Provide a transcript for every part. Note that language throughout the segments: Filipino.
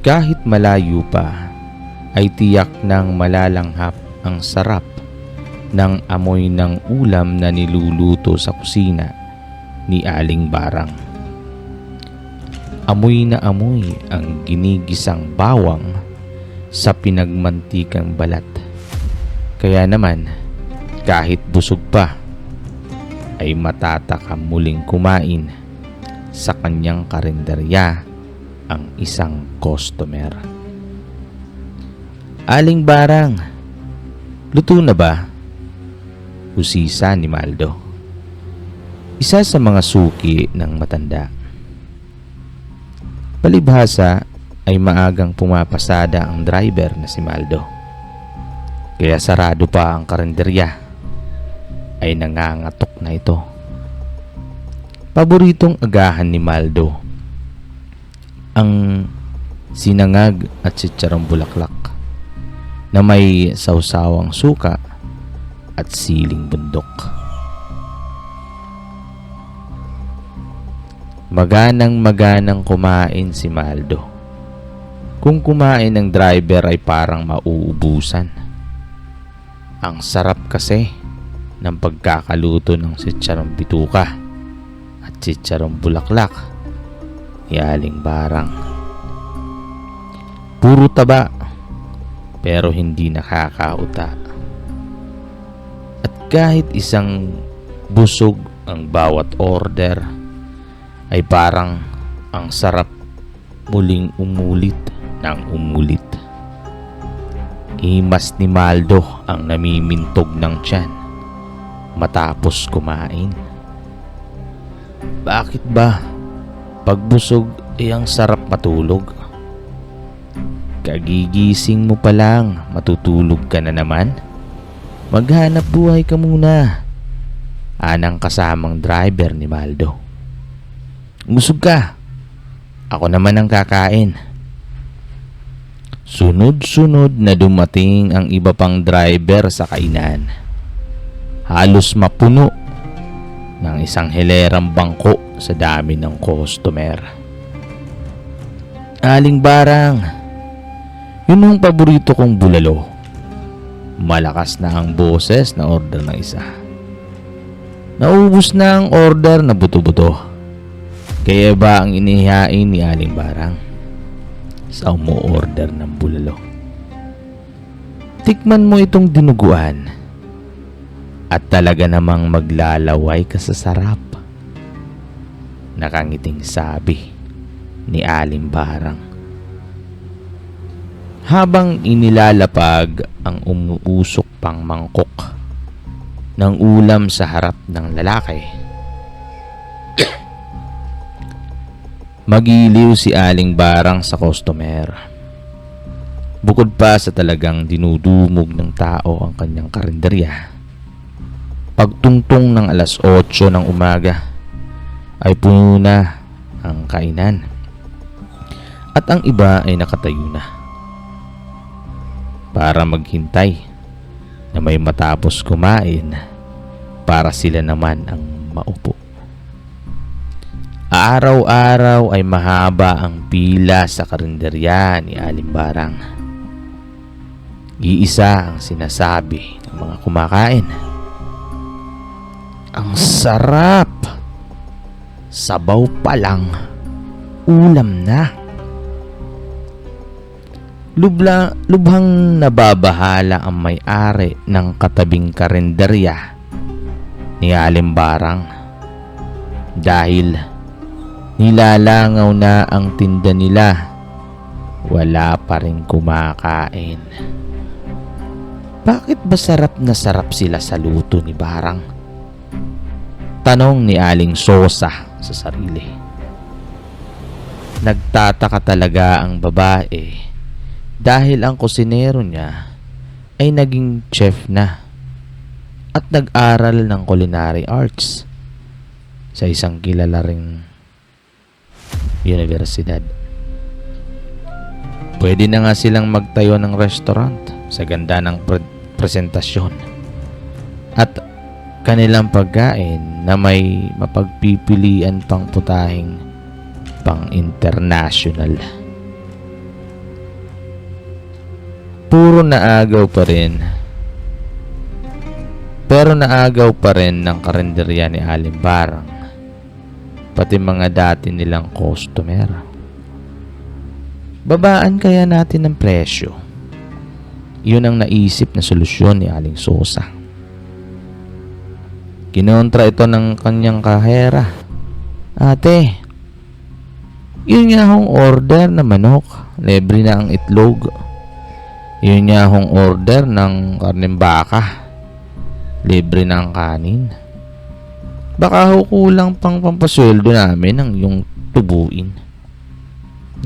kahit malayo pa ay tiyak ng malalanghap ang sarap ng amoy ng ulam na niluluto sa kusina ni Aling Barang. Amoy na amoy ang ginigisang bawang sa pinagmantikang balat. Kaya naman, kahit busog pa, ay matatakam muling kumain sa kanyang karinderya ang isang customer. Aling Barang, luto na ba? Usisa ni Maldo. Isa sa mga suki ng matanda. Palibhasa ay maagang pumapasada ang driver na si Maldo. Kaya sarado pa ang karinderya ay nangangatok na ito. Paboritong agahan ni Maldo ang sinangag at sitsarong bulaklak na may sawsawang suka at siling bundok. Maganang kumain si Maldo. Kung kumain ng driver ay parang mauubusan. Ang sarap kasi ng pagkakaluto ng sitsarong bituka at sitsarong bulaklak ni Aling Barang. Puro taba pero hindi nakakauta. At kahit isang busog ang bawat order ay parang ang sarap muling umulit ng umulit. Himas ni Maldo ang namimintog ng tiyan matapos kumain. Bakit ba pag busog ay ang sarap matulog? Kagigising mo pa lang, matutulog ka na naman? Maghanap buhay ka muna. Anang kasamang driver ni Maldo. Busog ka. Ako naman ang kakain. Sunod-sunod na dumating ang iba pang driver sa kainan. Halos mapuno ng isang hilerang bangko sa dami ng customer. Aling Barang, yun ang paborito kong bulalo. Malakas na ang boses na order ng isa. Naubos na ang order na buto-buto. Kaya ba ang inihain ni Aling Barang sa umu-order ng bulalo? Tikman mo itong dinuguan at talaga namang maglalaway ka sa sarap. Nakangiting sabi ni Aling Barang habang inilalapag ang umuusok pang mangkok ng ulam sa harap ng lalaki. Magiliw si Aling Barang sa customer. Bukod pa sa talagang dinudumog ng tao ang kanyang karinderya, pagtungtong ng alas 8 ng umaga ay puno na ang kainan at ang iba ay nakatayo na para maghintay na may matapos kumain para sila naman ang maupo. Araw-araw ay mahaba ang pila sa karinderya ni Aling Barang. Iisa ang sinasabi ng mga kumakain. Ang sarap! Sabaw pa lang, ulam na. Lubhang nababahala ang may-ari ng katabing karinderya ni Aling Barang dahil nilalangaw na ang tinda nila, wala pa rin kumakain. Bakit ba sarap na sarap sila sa luto ni Barang? Tanong ni Aling Sosa sa sarili. Nagtataka talaga ang babae dahil ang kusinero niya ay naging chef na at nag-aral ng culinary arts sa isang kilala ring universidad. Pwede na nga silang magtayo ng restaurant sa ganda ng presentasyon at kanilang pagkain na may mapagpipilian pang putahing pang international. Puro naagaw pa rin. Pero naagaw pa rin ng karinderya ni Aling Barang, pati mga dati nilang customer. Babaan kaya natin ng presyo? Yun ang naisip na solusyon ni Aling Sosa. Kinontra ito ng kanyang kahera. Ate, yun nga hong order na manok, libre na ang itlog. Yun nga hong order ng karneng baka, libre na ang kanin. Baka ho kulang pang pampasweldo namin ang yung tubuin.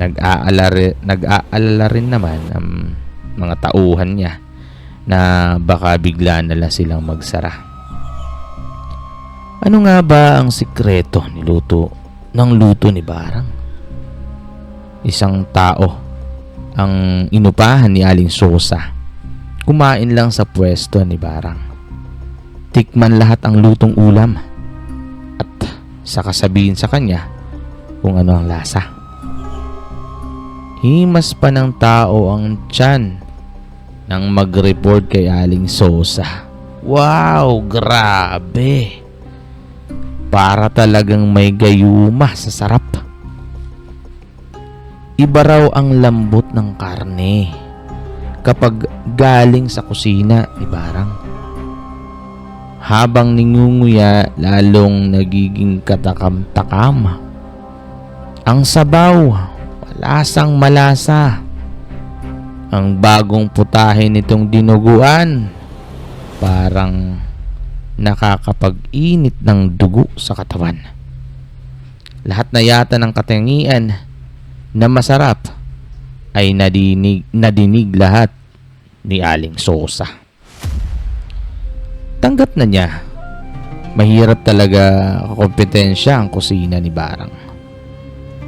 Nag-aalala rin naman ang mga tauhan niya na baka bigla na lang silang magsara. Ano nga ba ang sikreto ng luto ni Barang? Isang tao ang inupahan ni Aling Sosa. Kumain lang sa pwesto ni Barang. Tikman lahat ang lutong ulam at saka sabihin sa kanya kung ano ang lasa. Himas pa ng tao ang tiyan nang mag-report kay Aling Sosa. Wow, grabe! Para talagang may gayuma sa sarap. Iba raw ang lambot ng karne kapag galing sa kusina ni Barang. Habang ningunguya, lalong nagiging katakam-takam. Ang sabaw, malasang malasa. Ang bagong putahe nitong dinuguan, parang nakakapag-init ng dugo sa katawan. Lahat na yata ng katangian na masarap ay nadinig lahat ni Aling Sosa. Tanggap na niya, mahirap talaga kompetensya ang kusina ni Barang.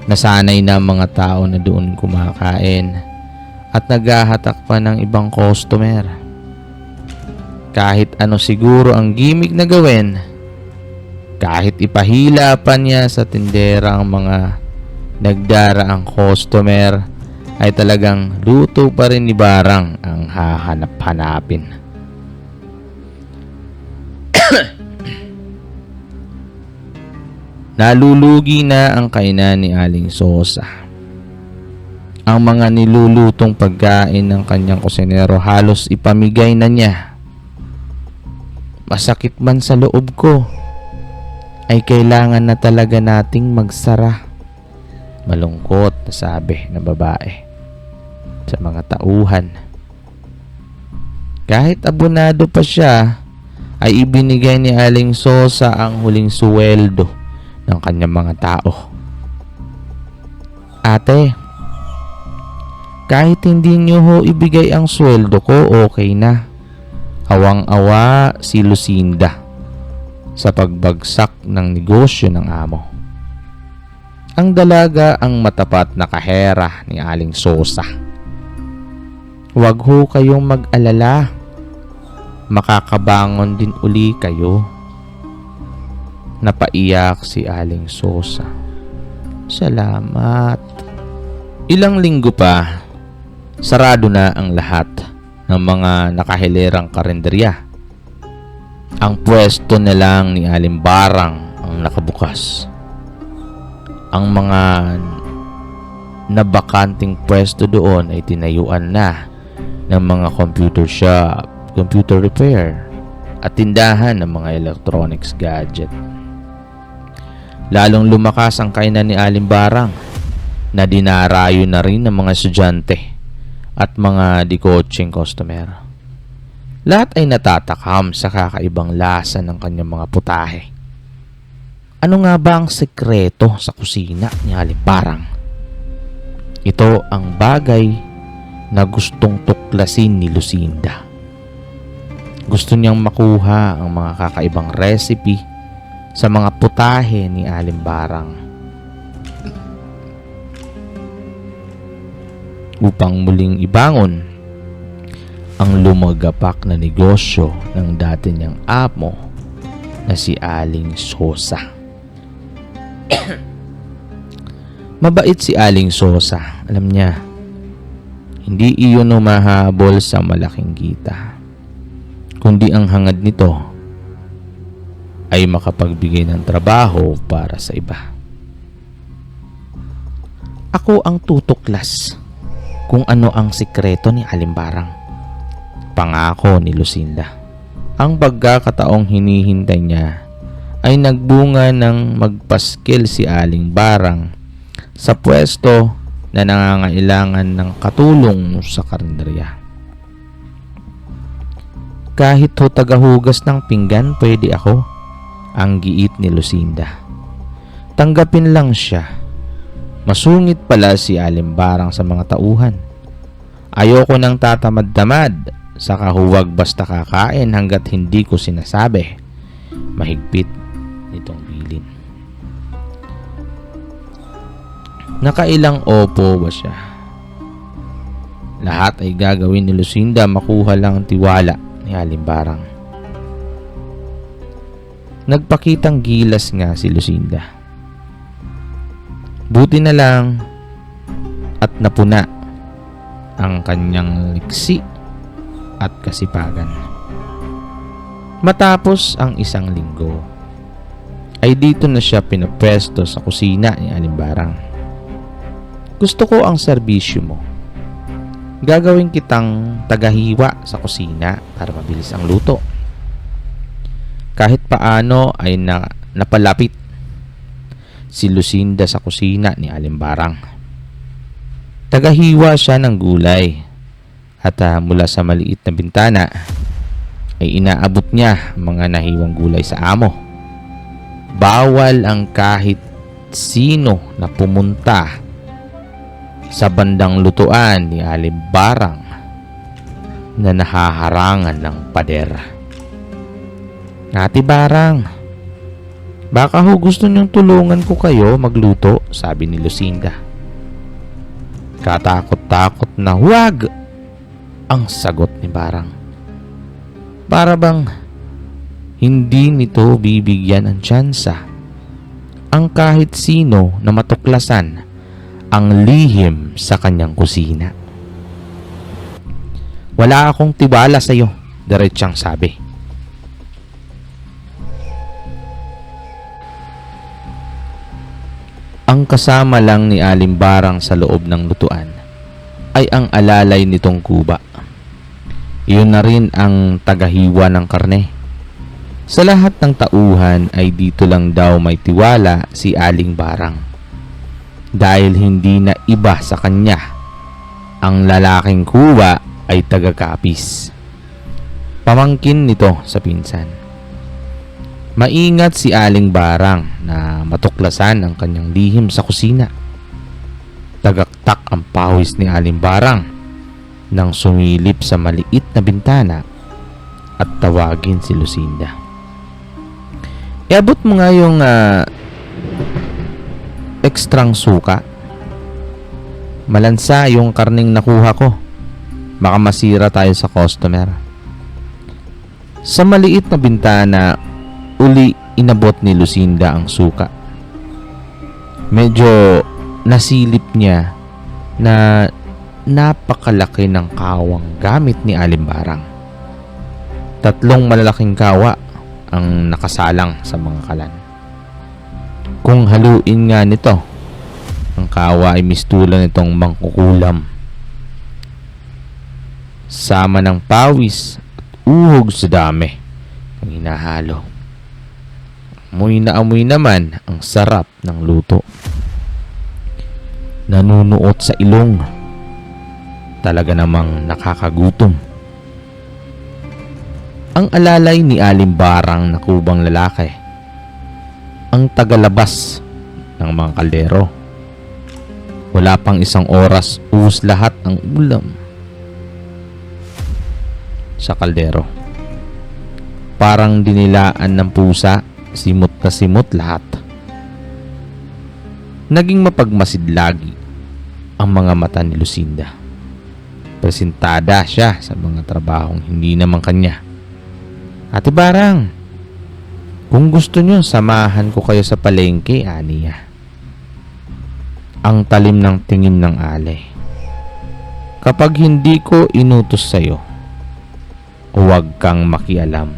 Nasanay na ang mga tao na doon kumakain at naghahatak pa ng ibang customer. Kahit ano siguro ang gimmick na gawin, kahit ipahila pa niya sa tindera ang mga nagdaraang customer, ay talagang luto pa rin ni Barang ang hahanap-hanapin. Nalulugi na ang kainan ni Aling Sosa. Ang mga nilulutong pagkain ng kanyang kusinero halos ipamigay na niya. Masakit man sa loob ko, ay kailangan na talaga nating magsara. Malungkot na sabi ng babae sa mga tauhan. Kahit abonado pa siya, ay ibinigay ni Aling Sosa ang huling suweldo ng kanyang mga tao. Ate, kahit hindi niyo ho ibigay ang sweldo ko, okay na. Awang-awa si Lucinda sa pagbagsak ng negosyo ng amo. Ang dalaga ang matapat na kahera ni Aling Sosa. Huwag ho kayong mag-alala. Makakabangon din uli kayo. Napaiyak si Aling Sosa. Salamat. Ilang linggo pa, sarado na ang lahat ng mga nakahilerang karinderya. Ang pwesto na lang ni Aling Barang ang nakabukas. Ang mga nabakanting pwesto doon ay tinayuan na ng mga computer shop, computer repair, at tindahan ng mga electronics gadget. Lalong lumakas ang kainan ni Aling Barang na dinarayo na rin ng mga estudyante at mga di-coaching customer. Lahat ay natatakam sa kakaibang lasa ng kanyang mga putahe. Ano nga ba ang sekreto sa kusina ni Aling Barang? Ito ang bagay na gustong tuklasin ni Lucinda. Gusto niyang makuha ang mga kakaibang recipe sa mga putahe ni Aling Barang upang muling ibangon ang lumagapak na negosyo ng dati niyang amo na si Aling Sosa. Mabait si Aling Sosa. Alam niya, Hindi iyon humahabol sa malaking kita, kundi ang hangad nito ay makapagbigay ng trabaho para sa iba. Ako ang tutuklas kung ano ang sikreto ni Alimbarang. Pangako ni Lucinda. Ang pagkakataong hinihintay niya ay nagbunga ng magpaskil si Alimbarang sa pwesto na nangangailangan ng katulong sa karinderya. Kahit ho tagahugas ng pinggan, pwede ako, ang giit ni Lucinda. Tanggapin lang siya. Masungit pala si Alimbarang sa mga tauhan. Ayoko nang tatamad-tamad sa kahuwag basta kakain hanggat hindi ko sinasabi. Mahigpit nitong bilin. Nakailang opo ba siya? Lahat ay gagawin ni Lucinda makuha lang ang tiwala ni Alimbarang. Nagpakitang gilas nga si Lucinda. Buti na lang at napuna ang kanyang liksi at kasipagan. Matapos ang isang linggo, ay dito na siya pinapwesto sa kusina ni Alimbarang. Gusto ko ang serbisyo mo. Gagawin kitang tagahiwa sa kusina para mabilis ang luto. Kahit paano ay napalapit si Lucinda sa kusina ni Alimbarang. Tagahiwa siya ng gulay at mula sa maliit na bintana ay inaabot niya mga nahiwang gulay sa amo. Bawal ang kahit sino na pumunta sa bandang lutuan ni Alimbarang na nahaharangan ng pader. Ate Barang, baka ho gusto niyong tulungan ko kayo magluto, sabi ni Lucinda. Katakot-takot na huwag ang sagot ni Barang. Para bang hindi nito bibigyan ng tsansa ang kahit sino na matuklasan ang lihim sa kanyang kusina. Wala akong tiwala sa iyo, diretsang sabi. Ang kasama lang ni Alimbarang sa loob ng lutuan ay ang alalay nitong kuba. Iyon na rin ang tagahiwa ng karne. Sa lahat ng tauhan ay dito lang daw may tiwala si Alimbarang. Dahil hindi na iba sa kanya, ang lalaking kuba ay taga-kapis. Pamangkin nito sa pinsan. Maingat si Alimbarang na matuklasan ang kanyang lihim sa kusina. Tagaktak ang pawis ni Alimbarang nang sumilip sa maliit na bintana at tawagin si Lucinda. Iabot mo nga yung ekstrang suka. Malansa yung karning nakuha ko. Baka masira tayo sa customer. Sa maliit na bintana, uli inabot ni Lucinda ang suka. Medyo nasilip niya na napakalaki ng kawang gamit ni Alimbarang. 3 malalaking kawa ang nakasalang sa mga kalan. Kung haluin nga nito, ang kawa ay mistulan nitong mangkukulam. Sama ng pawis at uhog sa dami ang hinahalo. Amoy na amoy naman ang sarap ng luto. Nanunuot sa ilong. Talaga namang nakakagutom. Ang alalay ni Alimbarang na kubang lalaki ang tagalabas ng mga kaldero. Wala pang 1 oras, ubos lahat ang ulam sa kaldero. Parang dinilaan ng pusa, simot na simot lahat. Naging mapagmasid lagi ang mga mata ni Lucinda. Presentada siya sa mga trabahong hindi naman kanya. Ate Barang, kung gusto nyo, samahan ko kayo sa palengke, aniya. Ang talim ng tingin ng alay. Kapag hindi ko inutos sa'yo, huwag kang makialam.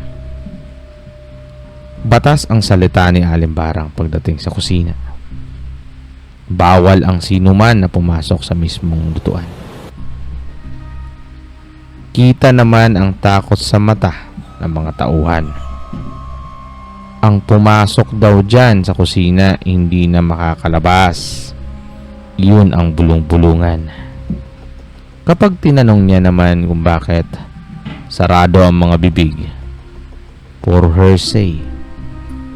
Batas ang salita ni Alimbarang pagdating sa kusina. Bawal ang sinuman na pumasok sa mismong lutuan. Kita naman ang takot sa mata ng mga tauhan. Ang pumasok daw dyan sa kusina hindi na makakalabas. Yun ang bulong-bulungan. Kapag tinanong niya naman kung bakit sarado ang mga bibig, for her say,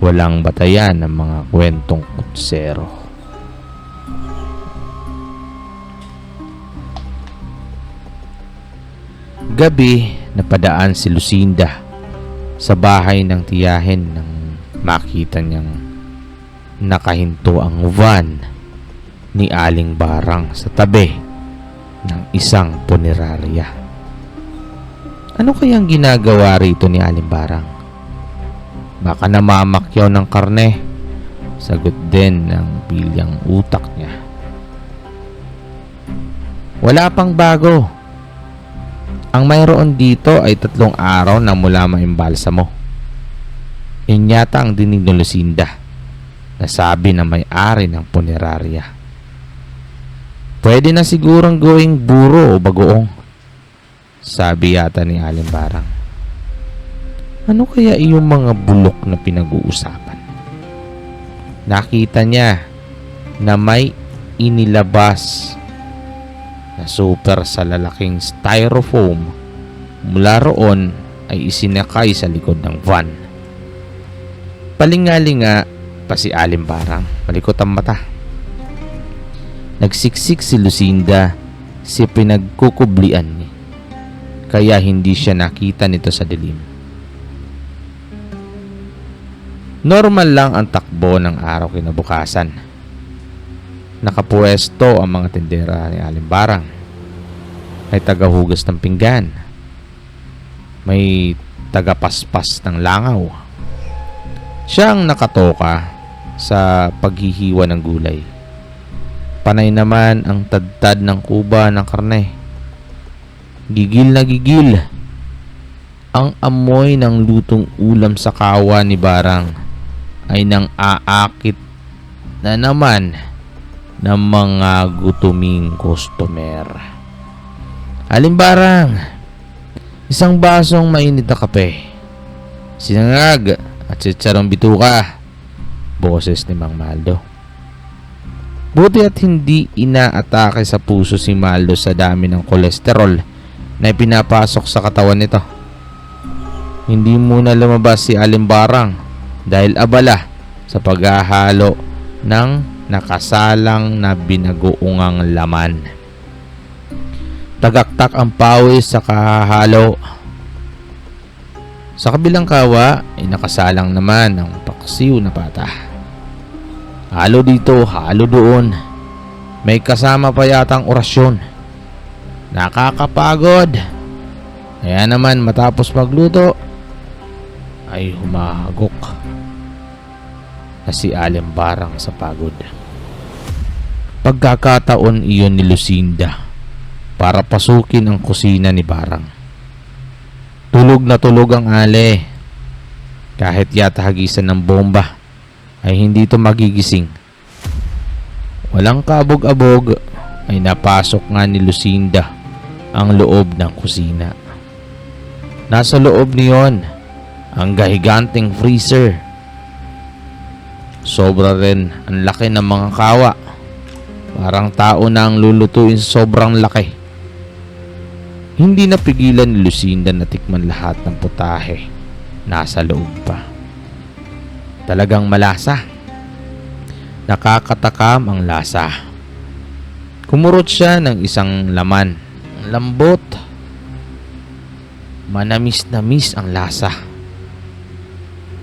walang batayan ng mga kwentong kutsero. Gabi, napadaan si Lucinda sa bahay ng tiyahin nang makita niyang nakahinto ang van ni Aling Barang sa tabi ng isang punerarya. Ano kayang ginagawa rito ni Aling Barang? Baka namamakyaw ng karne, sagot din ng bilyang utak niya. Wala pang bago. Ang mayroon dito ay 3 araw na mula maimbalsa mo. Yun yata ang dinig ni Lucinda, nasabi na may-ari ng punerarya. Pwede na sigurong gawing buro o bagoong, sabi yata ni Alimbarang. Ano kaya iyong mga bulok na pinag-uusapan? Nakita niya na may inilabas na super sa lalaking styrofoam. Mula roon ay isinakay sa likod ng van. Palingalinga pa si Alimbarang, malikot ang mata. Nagsiksik si Lucinda si pinagkukublian niya, kaya hindi siya nakita nito sa dilim. Normal lang ang takbo ng araw kinabukasan. Nakapuesto ang mga tindera ni Alimbarang. May tagahugas ng pinggan. May tagapaspas ng langaw. Siya ang nakatoka sa paghihiwa ng gulay. Panay naman ang tadtad ng kuba ng karne. Gigil na gigil ang amoy ng lutong ulam sa kawa ni Barang ay nang aakit na naman ng mga gutuming customer. Alimbarang, isang basong mainit na kape, sinangag at sitsarong bituka, boses ni Mang Maldo. Buti at hindi inaatake sa puso si Maldo sa dami ng kolesterol na pinapasok sa katawan nito. Hindi muna lumabas si Alimbarang dahil abala sa paghahalo ng nakasalang na binagoongang laman. Tagaktak ang pawis sa kahalo. Sa kabilang kawa ay nakasalang naman ang paksiw na pata. Halo dito, halo doon. May kasama pa yatang orasyon. Nakakapagod. Kaya naman matapos magluto ay humahagok na si Alimbarang sa pagod. Pagkakataon iyon ni Lucinda para pasukin ang kusina ni Barang. Tulog na tulog ang Ale. Kahit yata hagisan ng bomba ay hindi ito magigising. Walang kabog-abog ay napasok nga ni Lucinda ang loob ng kusina. Nasa loob niyon ang gahiganting freezer. Sobra rin ang laki ng mga kawa. Parang tao na ang lulutuin sa sobrang laki. Hindi napigilan ni Lucinda na tikman lahat ng putahe. Nasa loob pa. Talagang malasa. Nakakatakam ang lasa. Kumurot siya ng isang laman. Ang lambot. Manamis-namis ang lasa.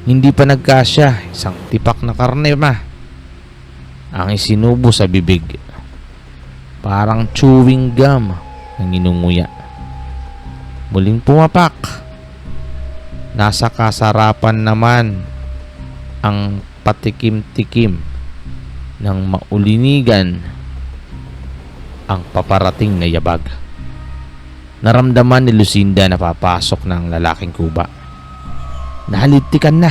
Hindi pa nagkasya. Isang tipak na karne ma ang isinubo sa bibig. Parang chewing gum ng inunguya. Muling pumapak. Nasa kasarapan naman ang patikim-tikim ng maulinigan ang paparating na yabag. Naramdaman ni Lucinda na papasok ng lalaking kuba. Nahalitikan na.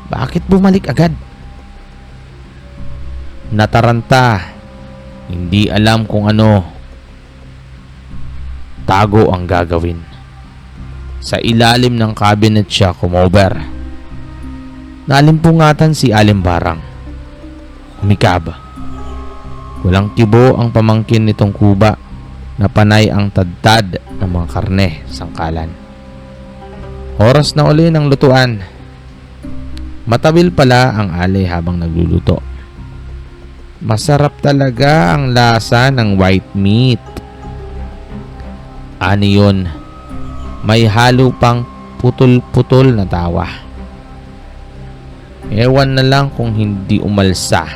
Bakit bumalik agad? Nataranta. Hindi alam kung ano. Tago ang gagawin. Sa ilalim ng cabinet siya kumover. Nalimpungatan si Alimbarang. Umikab. Walang kibo ang pamangkin nitong kuba na panay ang tadtad ng mga karne sangkalan. Oras na uli ng lutuan. Matabil pala ang alay habang nagluluto. Masarap talaga ang lasa ng white meat. Ani yun, may halo pang putol-putol na tawa. Ewan na lang kung hindi umalsa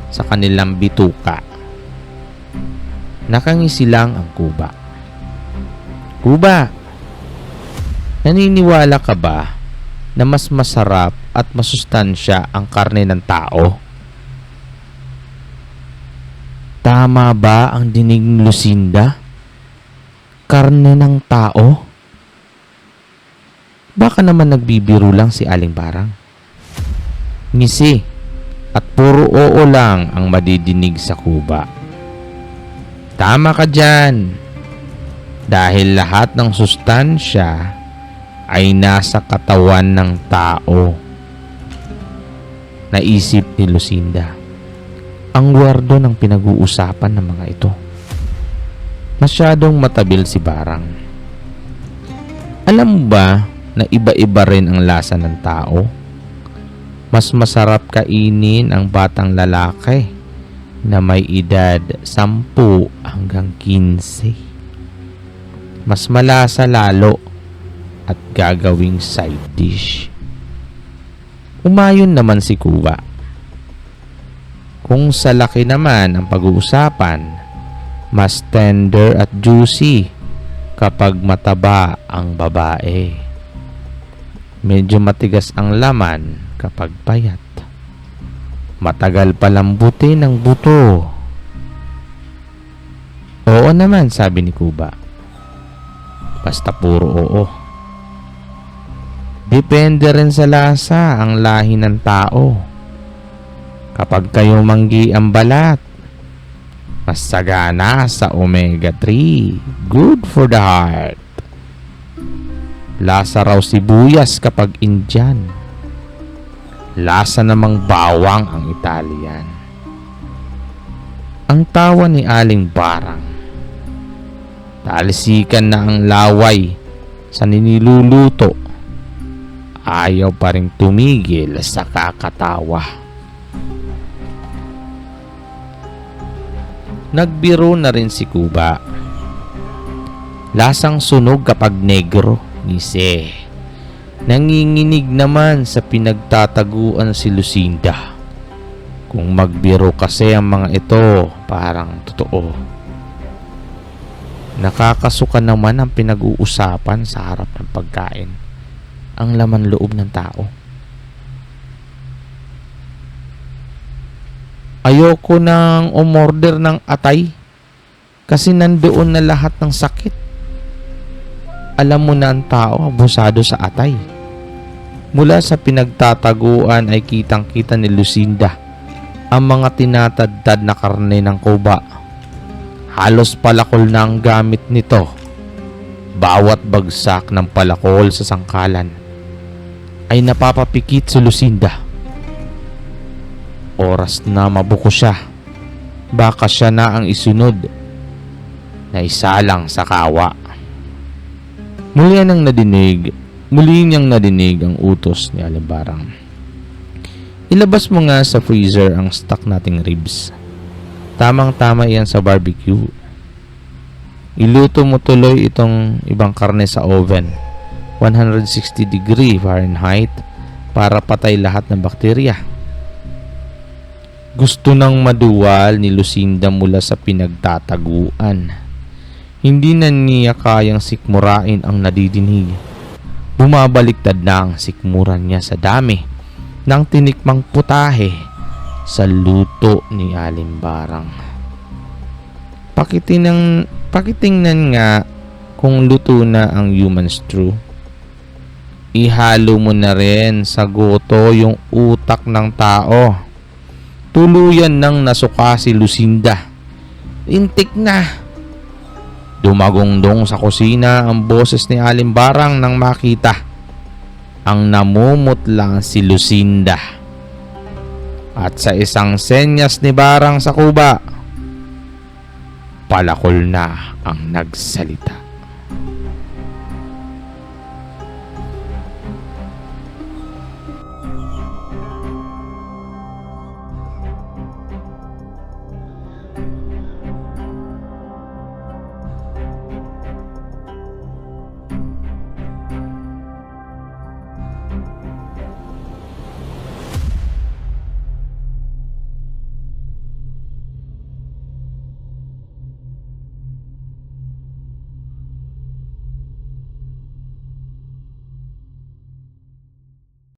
sa kanilang bituka. Nakangisi lang ang kuba. Kuba, naniniwala ka ba na mas masarap at masustansya ang karne ng tao? Tama ba ang dinig ni Lucinda? Karne ng tao? Baka naman nagbibiro lang si Alimbarang. Ngisi at puro oo lang ang madidinig sa kuba. Tama ka dyan. Dahil lahat ng sustansya ay nasa katawan ng tao. Naisip ni Lucinda. Ang gwardo ng pinag-uusapan ng mga ito. Masyadong matabil si Barang. Alam mo ba na iba-iba rin ang lasa ng tao? Mas masarap kainin ang batang lalaki na may edad 10 hanggang 15. Mas malasa lalo at gagawing side dish. Umayon naman si Kuba. Kung sa laki naman ang pag-uusapan, mas tender at juicy kapag mataba ang babae. Medyo matigas ang laman kapag payat. Matagal palambutin ang buto. Oo naman, sabi ni Kuba. Basta puro oo. Depende rin sa lasa ang lahi ng tao. Kapag kayo manggi ang balat, mas sagana sa omega-3. Good for the heart. Lasa raw sibuyas kapag Indian. Lasa namang bawang ang Italian. Ang tawa ni Aling Barang. Talisikan na ang laway sa niniluluto. Ayaw pa rin tumigil sa kakatawa. Nagbiro na rin si Kuba. Lasang sunog kapag negro, ngisi. Nanginginig naman sa pinagtataguan si Lucinda. Kung magbiro kasi ang mga ito, parang totoo. Nakakasuka naman ang pinag-uusapan sa harap ng pagkain. Ang laman loob ng tao. Ayoko nang umorder ng atay kasi nandoon na lahat ng sakit. Alam mo na ang tao abusado sa atay. Mula sa pinagtataguan ay kitang-kita ni Lucinda ang mga tinatadtad na karne ng kuba. Halos palakol na ang gamit nito. Bawat bagsak ng palakol sa sangkalan ay napapapikit si Lucinda. Oras na mabuko siya. Baka siya na ang isunod na isalang sa kawa. Muli niyang nadinig ang utos ni Alimbarang. Ilabas mo nga sa freezer ang stock nating ribs. Tamang-tama iyan sa barbecue. Iluto mo tuloy itong ibang karne sa oven. 160 degree Fahrenheit para patay lahat ng bakterya. Gusto nang maduwal ni Lucinda mula sa pinagtataguan. Hindi na niya kayang sikmurain ang nadidinig. Bumabaliktad na ang sikmuran niya sa dami ng tinikmang putahe sa luto ni Alimbarang. Pakitingnan nga kung luto na ang human stew, ihalo mo na rin sa goto yung utak ng tao. Tuluyan nang nasuka si Lucinda. Intik na. Dumagongdong sa kusina ang boses ni Aling Barang nang makita ang namumutlang si Lucinda. At sa isang senyas ni Barang sa kuba, palakol na ang nagsalita.